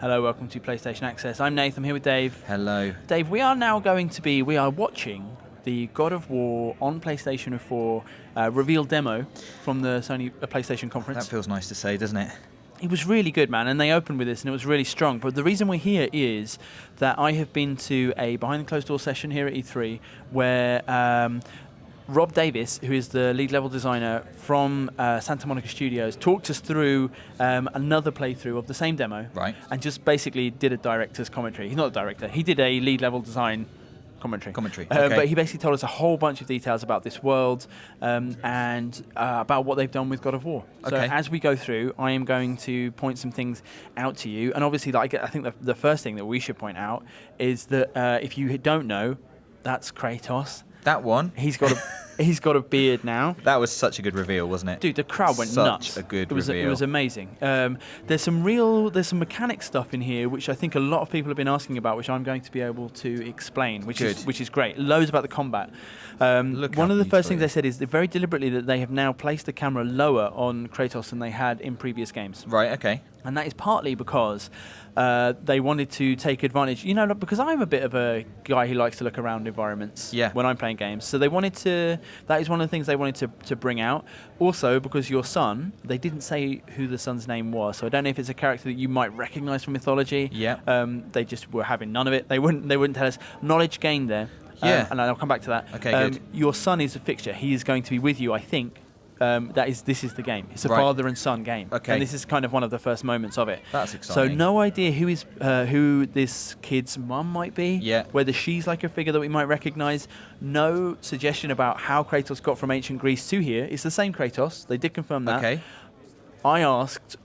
Hello, welcome to PlayStation Access. I'm Nathan, I'm here with Dave. Hello. Dave, we are watching the God of War on PlayStation 4 reveal demo from the Sony PlayStation conference. That feels nice to say, doesn't it? It was really good, man, and they opened with this, and it was really strong. But the reason we're here is that I have been to a behind-the-closed-door session here at E3 where Rob Davis, who is the lead level designer from Santa Monica Studios, talked us through another playthrough of the same demo. Right. And just basically did a director's commentary. He's not a director. He did a lead level design commentary. Okay. But he basically told us a whole bunch of details about this world and about what they've done with God of War. So as we go through, I am going to point some things out to you. And obviously, I think the first thing that we should point out is that if you don't know, that's Kratos. That one. He's got a beard now. That was such a good reveal, wasn't it? Dude, the crowd went nuts. Such a good reveal. reveal. It was amazing. There's some mechanic stuff in here which I think a lot of people have been asking about, which I'm going to be able to explain, which is great. Loads about the combat. One of the first things they said is very deliberately that they have now placed the camera lower on Kratos than they had in previous games. Right, okay. And that is partly because they wanted to take advantage, because I'm a bit of a guy who likes to look around environments when I'm playing games. So that is one of the things they wanted to bring out. Also, because your son, they didn't say who the son's name was, so I don't know if it's a character that you might recognize from mythology. Yeah. They just were having none of it. They wouldn't tell us. Knowledge gained there. Yeah. And I'll come back to that. Okay, good. Your son is a fixture. He is going to be with you, I think. This is the game. It's a father and son game. Okay. And this is kind of one of the first moments of it. That's exciting. So no idea who this kid's mum might be. Yeah. Whether she's like a figure that we might recognise. No suggestion about how Kratos got from ancient Greece to here. It's the same Kratos. They did confirm that. Okay. I asked,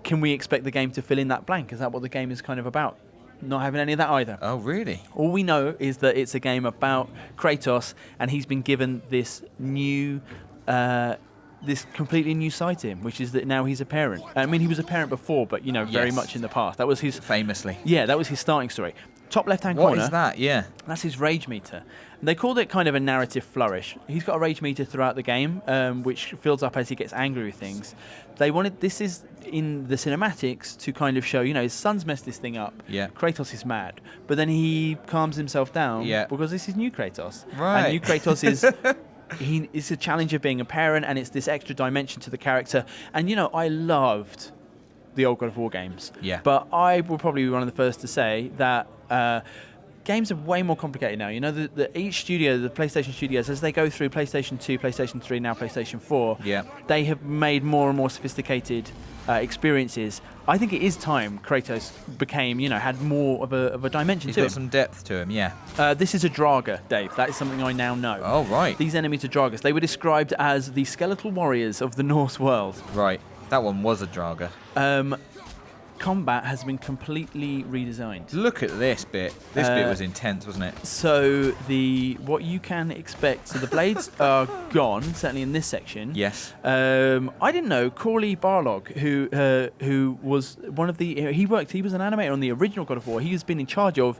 can we expect the game to fill in that blank? Is that what the game is kind of about? Not having any of that either. Oh, really? All we know is that it's a game about Kratos, and he's been given this new, this completely new side to him, which is that now he's a parent. I mean, he was a parent before, but very much in the past. That was his famously. Yeah, that was his starting story. Top left-hand corner. What is that? Yeah. That's his rage meter. And they called it kind of a narrative flourish. He's got a rage meter throughout the game, which fills up as he gets angry with things. This is in the cinematics to kind of show, his son's messed this thing up. Yeah. Kratos is mad. But then he calms himself down because this is new Kratos. Right. And new Kratos is... it's a challenge of being a parent, and it's this extra dimension to the character. And, I loved the old God of War games. Yeah. But I will probably be one of the first to say that games are way more complicated now. Each studio, the PlayStation studios, as they go through PlayStation 2, PlayStation 3, now PlayStation 4, they have made more and more sophisticated experiences. I think it is time Kratos became, had more of a dimension to him. He's got some depth to him, yeah. This is a Draga, Dave. That is something I now know. Oh, right. These enemies are Dragas. They were described as the skeletal warriors of the Norse world. Right. That one was a Draga. Combat has been completely redesigned. Look at this bit. This bit was intense, wasn't it? So what you can expect. So the blades are gone, certainly in this section. Yes. I didn't know Corley Barlog, who was one of the he was an animator on the original God of War. He has been in charge of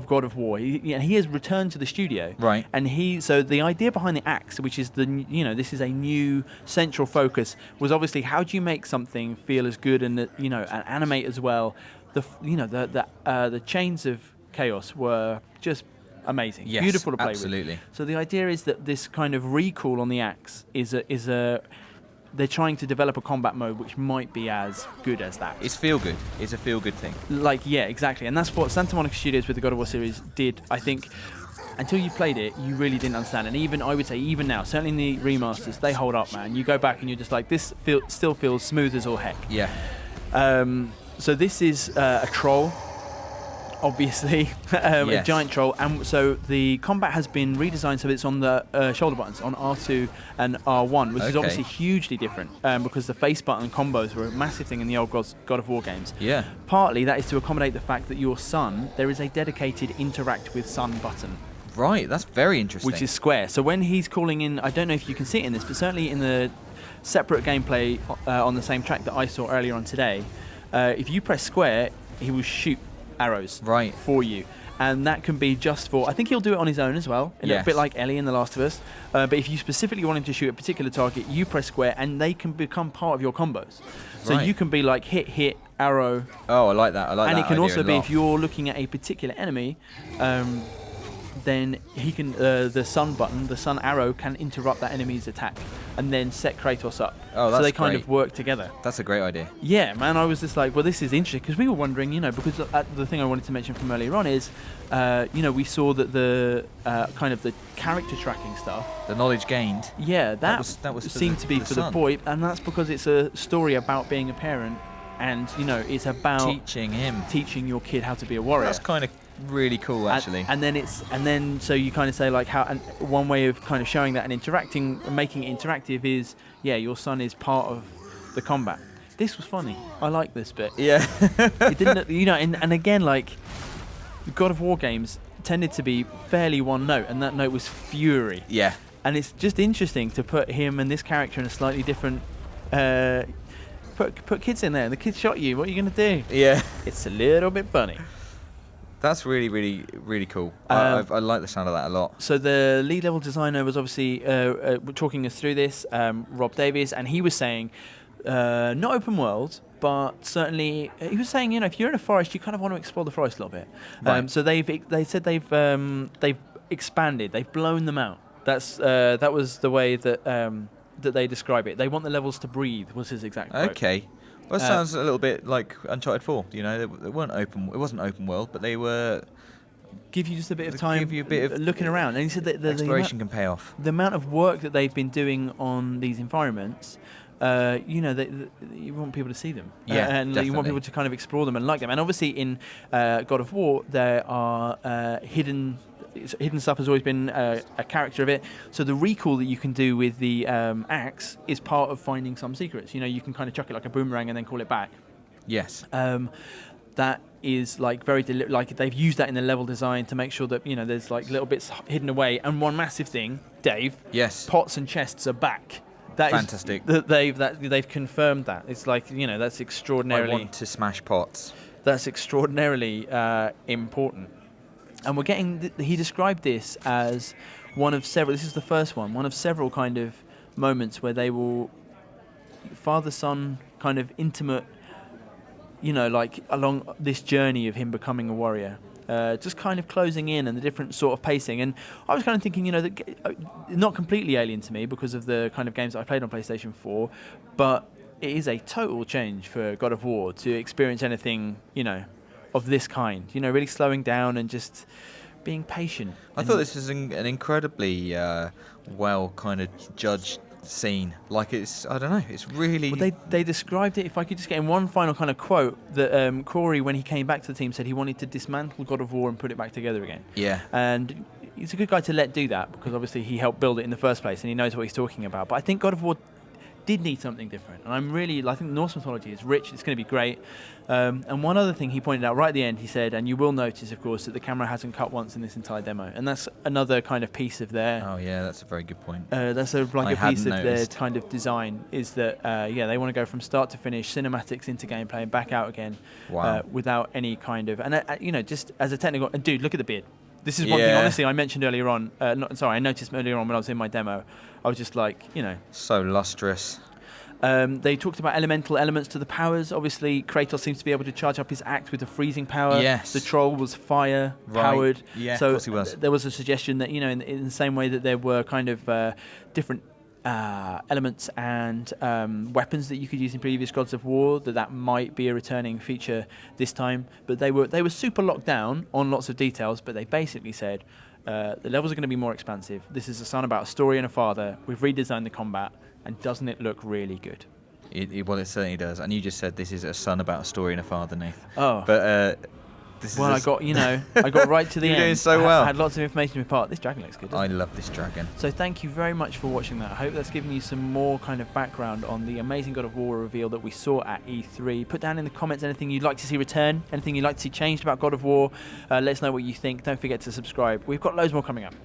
God of War. He has returned to the studio. Right. And so the idea behind the axe, which is this is a new central focus, was obviously how do you make something feel as good and and animate as well. The chains of chaos were just amazing. Yes, beautiful to play absolutely. with. So the idea is that this kind of recoil on the axe is they're trying to develop a combat mode which might be as good as that. It's feel good. It's a feel good thing. Exactly. And that's what Santa Monica Studios with the God of War series did. I think until you played it, you really didn't understand. And I would say even now, certainly in the remasters, they hold up, man. You go back and you're just like, this still feels smooth as all heck. Yeah. So this is a troll. Obviously, a giant troll, and so the combat has been redesigned so it's on the shoulder buttons on R2 and R1, which is obviously hugely different because the face button combos were a massive thing in the old God of War games. Yeah. Partly that is to accommodate the fact that your son, there is a dedicated interact with son button. Right, that's very interesting. Which is square. So when he's calling in, I don't know if you can see it in this, but certainly in the separate gameplay on the same track that I saw earlier on today, if you press square, he will shoot arrows for you. and that can be just for. I think he'll do it on his own as well, a bit like Ellie in The Last of Us. But if you specifically want him to shoot a particular target, you press square, and they can become part of your combos. So you can be like hit, arrow. Oh, I like that. I like that. And it can also be if you're looking at a particular enemy. Then he can the sun button, the sun arrow can interrupt that enemy's attack, and then set Kratos up. Oh, that's so they kind great. of work together. That's a great idea. Yeah, man. I was just like, well, this is interesting because we were wondering, because the thing I wanted to mention from earlier on is, we saw that the kind of the character tracking stuff, the knowledge gained. Yeah, that was seemed to be for the boy, and that's because it's a story about being a parent, and it's about teaching your kid how to be a warrior. That's kind of really cool, actually. And then so you kind of say like how, and one way of kind of showing that and making it interactive is, your son is part of the combat. This was funny. I like this bit. Yeah. It didn't, and again, like, the God of War games tended to be fairly one note, and that note was fury. Yeah. And it's just interesting to put him and this character in a slightly different. Put kids in there, and the kids shot you. What are you gonna do? Yeah. It's a little bit funny. That's really, really, really cool. I like the sound of that a lot. So the lead level designer was obviously talking us through this, Rob Davies, and he was saying, not open world, but certainly he was saying, if you're in a forest, you kind of want to explore the forest a little bit. Right. So they said they've expanded, they've blown them out. That was the way that they describe it. They want the levels to breathe, was his exact quote. Okay. Well, it sounds a little bit like Uncharted 4. They weren't open. It wasn't open world, but they were. Give you just a bit of time. Give you a bit of looking around, and he said that the exploration can pay off. The amount of work that they've been doing on these environments, you want people to see them. Yeah, and definitely. You want people to kind of explore them and like them. And obviously, in God of War, there are hidden stuff has always been a character of it. So the recall that you can do with the axe is part of finding some secrets. You can kind of chuck it like a boomerang and then call it back. Yes. That is like very like they've used that in the level design to make sure that there's like little bits hidden away. And one massive thing, Dave. Yes. Pots and chests are back. That fantastic. They've confirmed that. It's like that's extraordinarily. I want to smash pots. That's extraordinarily important. And we're getting. He described this as one of several. This is the first one. One of several kind of moments where they will father-son kind of intimate. Like along this journey of him becoming a warrior, just kind of closing in and the different sort of pacing. And I was kind of thinking, that not completely alien to me because of the kind of games that I played on PlayStation 4, but it is a total change for God of War to experience anything, of this kind. Really slowing down and just being patient. I thought this was an incredibly well kind of judged scene. Like it's really. Well, they described it. If I could just get in one final kind of quote that Corey, when he came back to the team, said he wanted to dismantle God of War and put it back together again. Yeah. And he's a good guy to let do that because obviously he helped build it in the first place and he knows what he's talking about. But I think God of War did need something different, and I think Norse mythology is rich. It's going to be great. And one other thing he pointed out right at the end, he said, and you will notice, of course, that the camera hasn't cut once in this entire demo, and that's another kind of piece of their. Oh yeah, that's a very good point. That's a piece of their kind of design is that they want to go from start to finish, cinematics into gameplay, and back out again. Wow. Without any kind of just as a technical. And dude, look at the beard. This is one thing, honestly, I mentioned earlier on. I noticed earlier on when I was in my demo. I was just like, So lustrous. They talked about elemental elements to the powers. Obviously, Kratos seems to be able to charge up his axe with a freezing power. Yes. The troll was fire-powered. Right. Yeah, so of course he was. There was a suggestion that, in the same way that there were kind of different elements and weapons that you could use in previous Gods of War, that might be a returning feature this time. But they were super locked down on lots of details, but they basically said the levels are going to be more expansive. This is a son about a story and a father. We've redesigned the combat, and doesn't it look really good? Well, it certainly does. And you just said this is a son about a story and a father, Nath. Oh. But I got right to the end. You're doing so well. I had lots of information to impart. This dragon looks good. I love this dragon. So thank you very much for watching that. I hope that's given you some more kind of background on the amazing God of War reveal that we saw at E3. Put down in the comments anything you'd like to see return, anything you'd like to see changed about God of War. Let us know what you think. Don't forget to subscribe. We've got loads more coming up.